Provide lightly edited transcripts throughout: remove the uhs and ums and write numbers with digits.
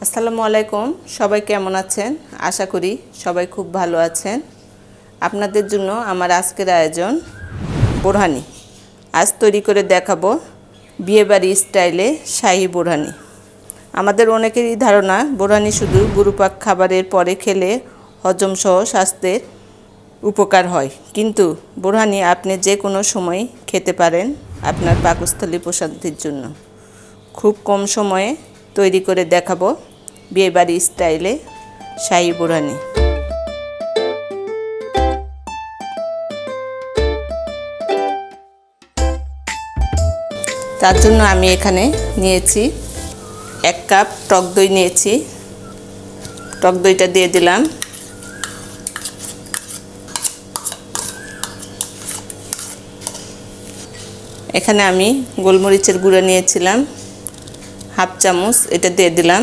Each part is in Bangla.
আসসালামু আলাইকুম সবাই কেমন আছেন আশা করি সবাই খুব ভালো আছেন আপনাদের জন্য আমার আজকের আয়োজন বোরহানি আজ তৈরি করে দেখাবো বিয়ে বাড়ি স্টাইলে শাহী বোরহানি আমাদের অনেকেরই ধারণা বোরহানি শুধু গুরুপাক খাবারের পরে খেলে হজম সহ স্বাস্থ্যের উপকার হয় কিন্তু বোরহানি আপনি যে কোনো সময় খেতে পারেন আপনার পাকস্থলী প্রশান্তির জন্য খুব কম সময়ে তৈরি করে দেখাবো বিয়ে বাড়ি স্টাইলে শাহী বোরহানি তার জন্য আমি এখানে নিয়েছি 1 কাপ টক দই নিয়েছি টক দইটা দিয়ে দিলাম এখানে আমি গোলমরিচের গুঁড়ো নিয়েছিলাম হাফ চামচ এটা দিয়ে দিলাম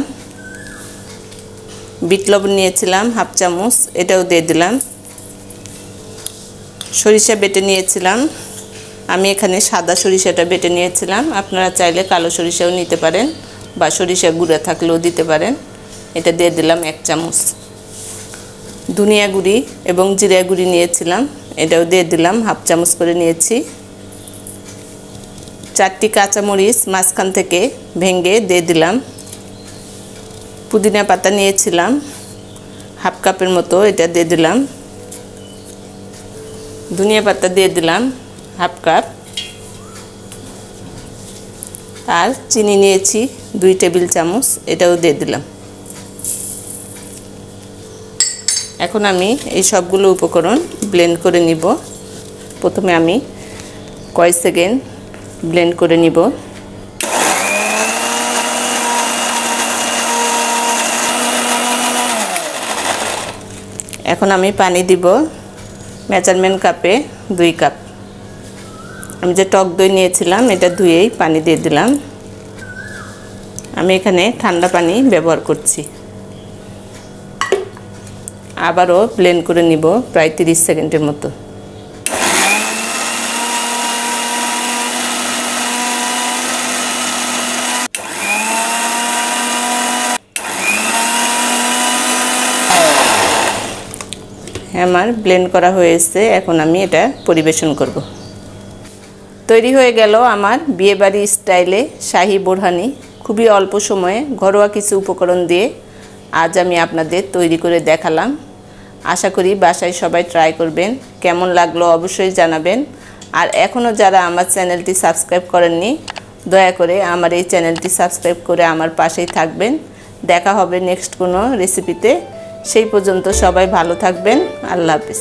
বিট লবণ নিয়েছিলাম হাফ চামচ এটাও দিয়ে দিলাম সরিষা বেটে নিয়েছিলাম আমি এখানে সাদা সরিষাটা বেটে নিয়েছিলাম আপনারা চাইলে কালো সরিষাও নিতে পারেন বা সরিষা গুঁড়া থাকলেও দিতে পারেন এটা দিয়ে দিলাম 1 চামচ ধনিয়া গুঁড়ি এবং জিরা গুঁড়ি নিয়েছিলাম এটাও দিয়ে দিলাম হাফ চামচ করে নিয়েছি 4টি কাঁচামরিচ মাঝখান থেকে ভেঙে দিয়ে দিলাম পুদিনা পাতা নিয়েছিলাম হাফ কাপের মতো এটা দিয়ে দিলাম ধনিয়া পাতা দিয়ে দিলাম হাফ কাপ আর চিনি নিয়েছি 2 টেবিল চামচ এটাও দিয়ে দিলাম এখন আমি এই সবগুলো উপকরণ ব্লেন্ড করে নিব প্রথমে আমি কয়েক সেকেন্ড ব্লেন্ড করে নিব এখন আমি পানি দিব মেজারমেন্ট কাপে 2 কাপ আমি যে টক দই নিয়েছিলাম এটা ধুয়েই পানি দিয়ে দিলাম আমি এখানে ঠান্ডা পানি ব্যবহার করছি আবারও ব্লেন্ড করে নিব প্রায় 30 সেকেন্ডের মতো আমার ব্লেন্ড করা হয়েছে এখন আমি এটা পরিবেশন করব তৈরি হয়ে গেল আমার বিয়েবাড়ি স্টাইলে শাহী বোরহানি খুবই অল্প সময়ে ঘরোয়া কিছু উপকরণ দিয়ে আজ আমি আপনাদের তৈরি করে দেখালাম আশা করি বাসায় সবাই ট্রাই করবেন কেমন লাগলো অবশ্যই জানাবেন আর এখনও যারা আমার চ্যানেলটি সাবস্ক্রাইব করেননি দয়া করে আমার এই চ্যানেলটি সাবস্ক্রাইব করে আমার পাশেই থাকবেন দেখা হবে নেক্সট কোনো রেসিপিতে সেই পর্যন্ত সবাই ভালো থাকবেন আল্লাহ হাফেজ